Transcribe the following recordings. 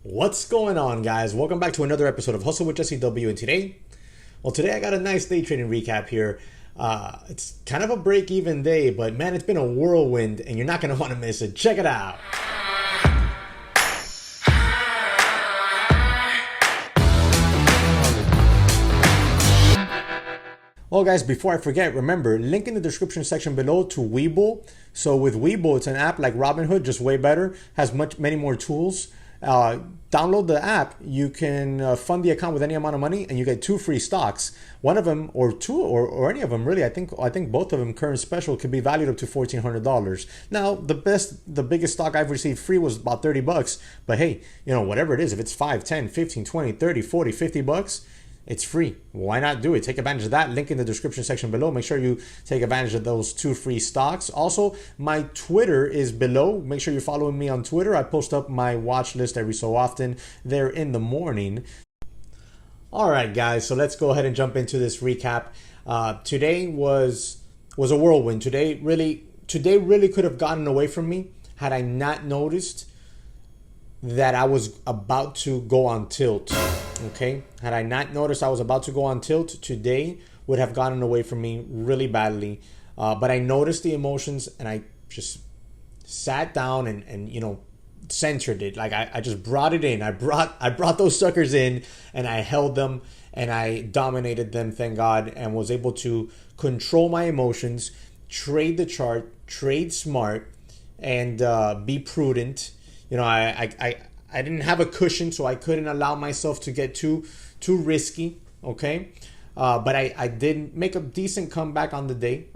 What's going on, guys? Welcome back to another episode of Hustle with JesseW. And today I got a nice day trading recap here. It's kind of a break-even day, but man, it's been a whirlwind and you're not going to want to miss it. Check it out. Well, guys, before I forget, remember, link in the description section below to Webull. So with Webull, it's an app like Robinhood, just way better, has many more tools. Download the app. You can fund the account with any amount of money, and you get 2 free stocks. One of them, or two, or any of them, really. I think both of them, current special, could be valued up to $1,400. Now, the biggest stock I've received free was about $30. But hey, whatever it is, if it's 5, 10, 15, 20, 30, 40, $50. It's free. Why not do it? Take advantage of that. Link in the description section below. Make sure you take advantage of those 2 free stocks. Also, my Twitter is below. Make sure you're following me on Twitter. I post up my watch list every so often there in the morning. All right, guys. So let's go ahead and jump into this recap. Today was a whirlwind. Today really could have gotten away from me had I not noticed that I was about to go on tilt. Okay, had I not noticed I was about to go on tilt, today would have gotten away from me really badly. But I noticed the emotions and I just sat down and centered it. Like I just brought it in. I brought those suckers in and I held them and I dominated them, thank God, and was able to control my emotions, trade the chart, trade smart, and be prudent. I didn't have a cushion, so I couldn't allow myself to get too risky, okay? But I did make a decent comeback on the day.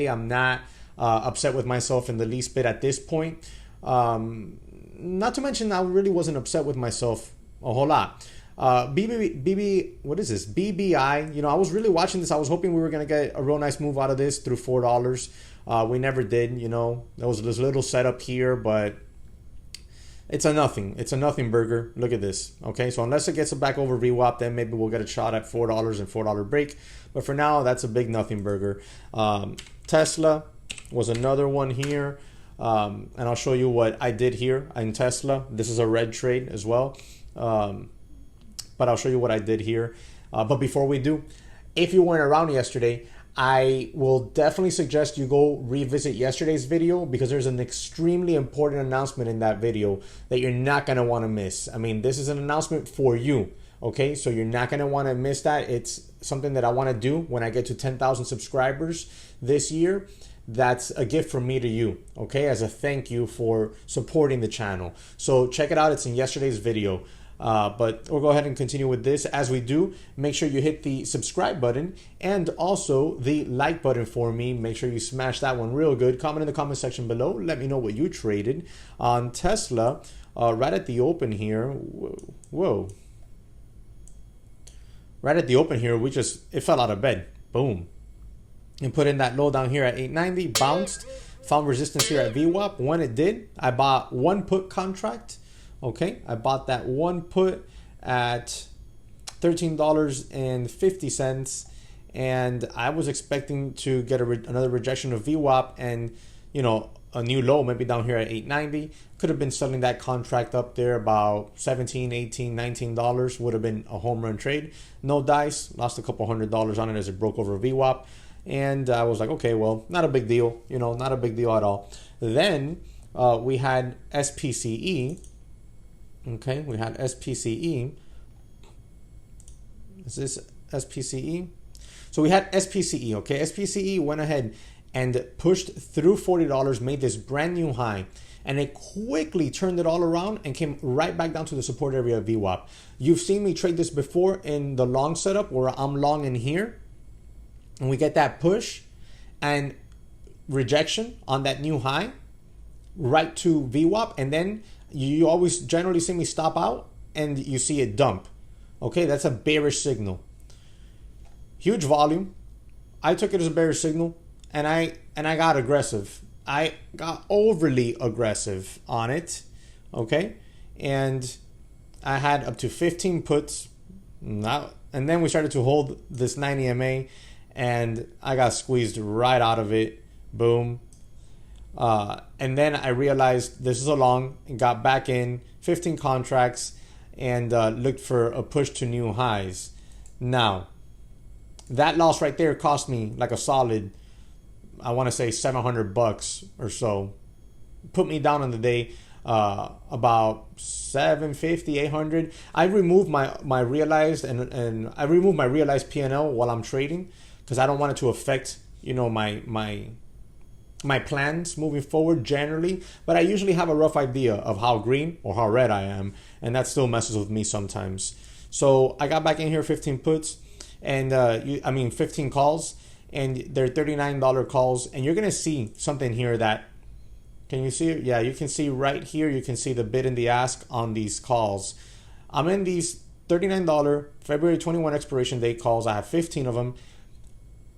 I'm not upset with myself in the least bit at this point. Not to mention, I really wasn't upset with myself a whole lot. What is this? BBI. I was really watching this. I was hoping we were going to get a real nice move out of this through $4. We never did, There was this little setup here, but it's a nothing. It's a nothing burger. Look at this. Okay, so unless it gets back over VWAP, then maybe we'll get a shot at $4 and $4 break. But for now, that's a big nothing burger. Tesla was another one here. And I'll show you what I did here in Tesla. This is a red trade as well. But I'll show you what I did here. But before we do, if you weren't around yesterday, I will definitely suggest you go revisit yesterday's video because there's an extremely important announcement in that video that you're not going to want to miss. I mean, this is an announcement for you, okay? So you're not going to want to miss that. It's something that I want to do when I get to 10,000 subscribers this year. That's a gift from me to you, okay? As a thank you for supporting the channel. So check it out. It's in yesterday's video. But we'll go ahead and continue with this. As we do, make sure you hit the subscribe button and also the like button for me. Make sure you smash that one real good. Comment in the comment section below. Let me know what you traded on Tesla right at the open here. Whoa. Right at the open here, it fell out of bed. Boom. And put in that low down here at 890, bounced, found resistance here at VWAP. When it did, I bought one put contract. Okay, I bought that one put at $13.50, and I was expecting to get another rejection of VWAP and a new low, maybe down here at 890. Could have been selling that contract up there about $17, $18, $19. Would have been a home run trade. No dice, lost a couple $100 on it as it broke over VWAP, and I was like, okay, well, not a big deal, not a big deal at all. Then we had SPCE. Okay, we had SPCE. Is this SPCE? So we had SPCE, okay? SPCE went ahead and pushed through $40, made this brand new high, and it quickly turned it all around and came right back down to the support area of VWAP. You've seen me trade this before in the long setup where I'm long in here, and we get that push and rejection on that new high right to VWAP, and then you always generally see me stop out and you see it dump. Okay, that's a bearish signal. Huge volume. I took it as a bearish signal and I got aggressive. I got overly aggressive on it. Okay, and I had up to 15 puts. And then we started to hold this 90 MA and I got squeezed right out of it. Boom. And then I realized this is a long and got back in 15 contracts, and looked for a push to new highs. Now, that loss right there cost me like a solid, I want to say $700 or so. Put me down on the day about 750, 800. I removed my realized and I removed my realized P&L while I'm trading because I don't want it to affect, you know, my plans moving forward generally, but I usually have a rough idea of how green or how red I am, and that still messes with me sometimes. So I got back in here 15 puts and 15 calls, and they're $39 calls, and you're gonna see something here that, can you see it? Yeah, you can see right here, you can see the bid and the ask on these calls. I'm in these $39 February 21 expiration date calls. I have 15 of them.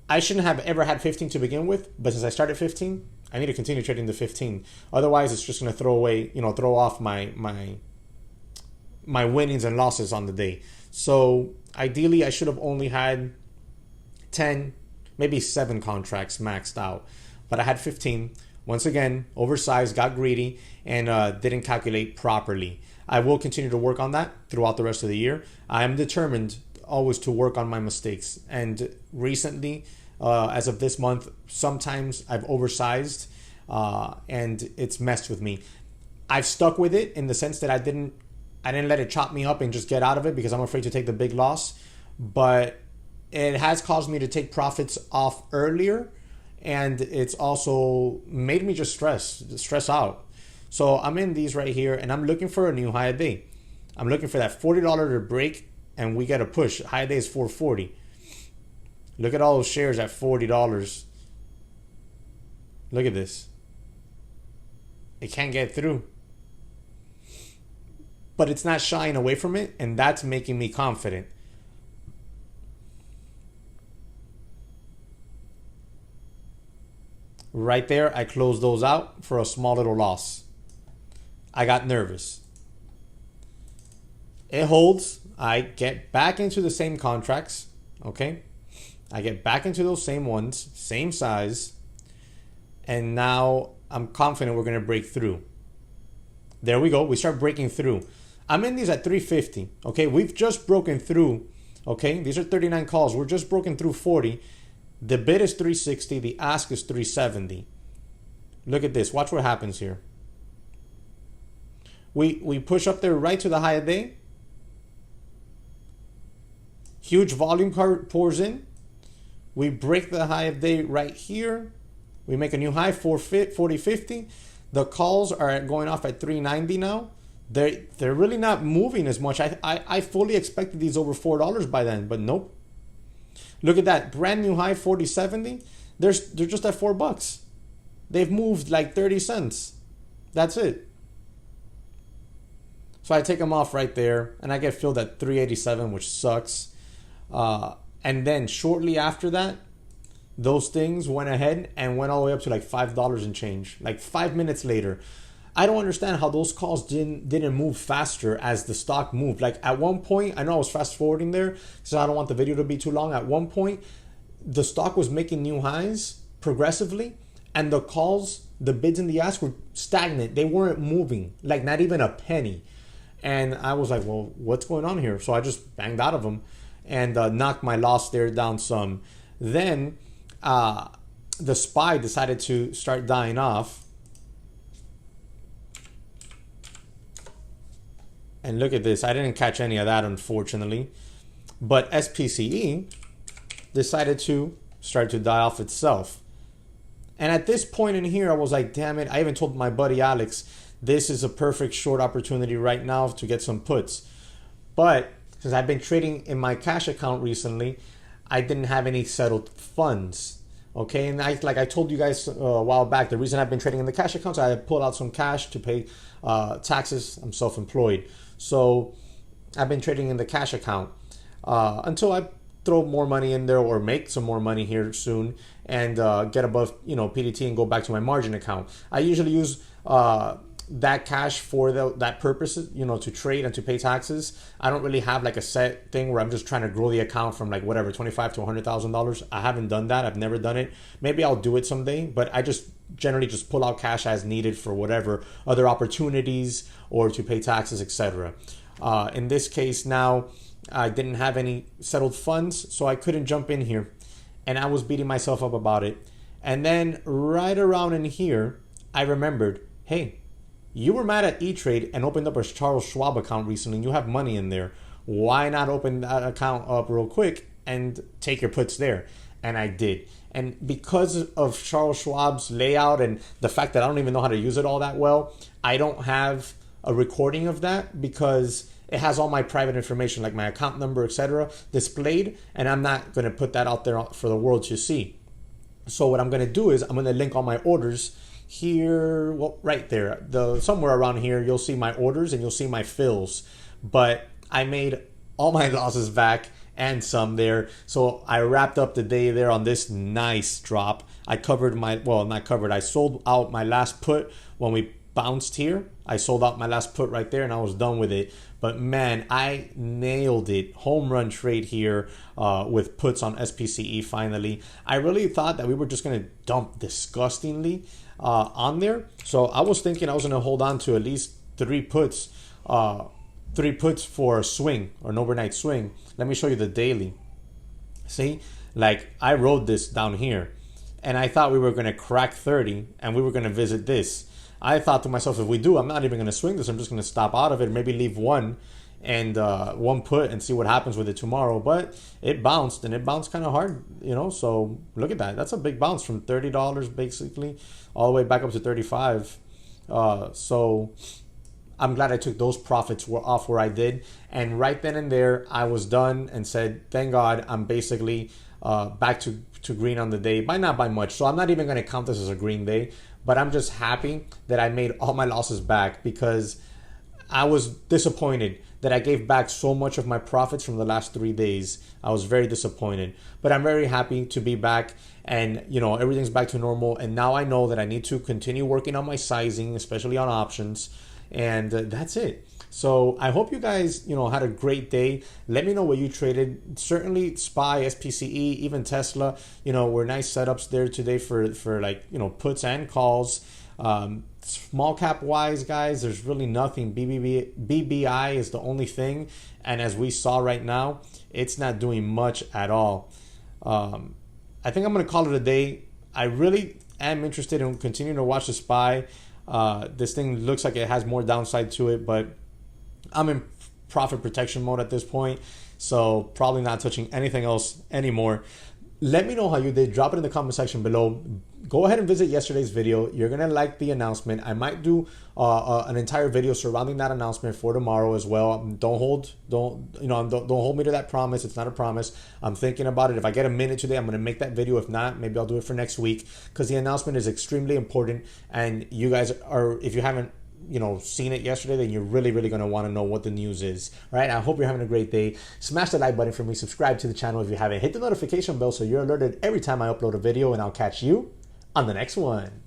I shouldn't have ever had 15 to begin with, but since I started 15, I need to continue trading the 15. Otherwise, it's just going to throw off my winnings and losses on the day. So ideally, I should have only had 10, maybe 7 contracts maxed out, but I had 15. Once again, oversized, got greedy, and didn't calculate properly. I will continue to work on that throughout the rest of the year. I am determined always to work on my mistakes. And recently, as of this month, sometimes I've oversized and it's messed with me. I've stuck with it in the sense that I didn't let it chop me up and just get out of it because I'm afraid to take the big loss. But it has caused me to take profits off earlier, and it's also made me just stress out. So I'm in these right here, and I'm looking for a new high day. I'm looking for that $40 to break, and we get a push. High day is 440. Look at all those shares at $40. Look at this. It can't get through. But it's not shying away from it, and that's making me confident. Right there, I closed those out for a small little loss. I got nervous. It holds. I get back into the same contracts. Okay. I get back into those same ones, same size. And now I'm confident we're going to break through. There we go. We start breaking through. I'm in these at 350. Okay. We've just broken through. Okay. These are 39 calls. We're just broken through 40. The bid is 360. The ask is 370. Look at this. Watch what happens here. We push up there right to the high of day. Huge volume pours in. We break the high of day right here. We make a new high, 40.50. The calls are going off at 390 now. They're really not moving as much. I fully expected these over $4 by then, but nope. Look at that brand new high, 40.70. They're just at $4. They've moved like 30 cents. That's it. So I take them off right there, and I get filled at 387, which sucks. And then shortly after that, those things went ahead and went all the way up to like $5 and change. Like 5 minutes later. I don't understand how those calls didn't move faster as the stock moved. Like at one point, I know I was fast forwarding there, so I don't want the video to be too long. At one point, the stock was making new highs progressively, and the calls, the bids and the asks were stagnant. They weren't moving, like not even a penny. And I was like, well, what's going on here? So I just banged out of them and knocked my loss there down some. Then the SPY decided to start dying off. And look at this. I didn't catch any of that, unfortunately. But SPCE decided to start to die off itself. And at this point in here, I was like, damn it. I even told my buddy Alex, this is a perfect short opportunity right now to get some puts. But since I've been trading in my cash account recently, I didn't have any settled funds. Okay, and like I told you guys a while back, the reason I've been trading in the cash accounts, I pulled out some cash to pay taxes. I'm self-employed. So I've been trading in the cash account until I throw more money in there or make some more money here soon and get above, PDT and go back to my margin account. I usually use that cash for that purpose, you know, to trade and to pay taxes. I don't really have like a set thing where I'm just trying to grow the account from like whatever, $25,000 to $100,000. I haven't done that. I've never done it. Maybe I'll do it someday, but I just generally just pull out cash as needed for whatever other opportunities or to pay taxes, etc. In this case now, I didn't have any settled funds, so I couldn't jump in here, and I was beating myself up about it. And then right around in here, I remembered, hey, you were mad at E-Trade and opened up a Charles Schwab account recently and you have money in there. Why not open that account up real quick and take your puts there? And I did. And because of Charles Schwab's layout and the fact that I don't even know how to use it all that well, I don't have a recording of that because it has all my private information, like my account number, etc., displayed, and I'm not going to put that out there for the world to see. So what I'm going to do is I'm going to link all my orders here, well, right there, somewhere around here, you'll see my orders and you'll see my fills. But I made all my losses back and some there. So I wrapped up the day there on this nice drop. I covered not covered, I sold out my last put when we bounced here. I sold out my last put right there and I was done with it. But man, I nailed it. Home run trade here with puts on SPCE finally. I really thought that we were just going to dump disgustingly on there. So I was thinking I was going to hold on to at least three puts for a swing or an overnight swing. Let me show you the daily. See, like I rode this down here and I thought we were going to crack 30 and we were going to visit this. I thought to myself, if we do, I'm not even going to swing this. I'm just going to stop out of it, maybe leave one and one put and see what happens with it tomorrow. But it bounced, and it bounced kind of hard, you know. So look at that. That's a big bounce from $30 basically all the way back up to 35. So I'm glad I took those profits off where I did. And right then and there, I was done and said, thank God, I'm basically back to green on the day, not by much. So I'm not even going to count this as a green day. But I'm just happy that I made all my losses back because I was disappointed that I gave back so much of my profits from the last 3 days. I was very disappointed. But I'm very happy to be back and, you know, everything's back to normal. And now I know that I need to continue working on my sizing, especially on options. And that's it. So I hope you guys, you know, had a great day. Let me know what you traded. Certainly SPY, SPCE, even Tesla, you know, were nice setups there today for like, you know, puts and calls. Small cap wise, guys, there's really nothing. BBI is the only thing. And as we saw right now, it's not doing much at all. I think I'm going to call it a day. I really am interested in continuing to watch the SPY. This thing looks like it has more downside to it, but I'm in profit protection mode at this point, so probably not touching anything else anymore. Let me know how you did. Drop it in the comment section below. Go ahead and visit yesterday's video. You're gonna like the announcement. I might do an entire video surrounding that announcement for tomorrow as well. Don't hold me to that promise. It's not a promise. I'm thinking about it. If I get a minute today, I'm gonna make that video. If not, maybe I'll do it for next week because the announcement is extremely important. And you guys are, if you haven't, you know, seen it yesterday, then you're really going to want to know what the news is. All right, I hope you're having a great day. Smash the like button for me, subscribe to the channel if you haven't, hit the notification bell so you're alerted every time I upload a video, and I'll catch you on the next one.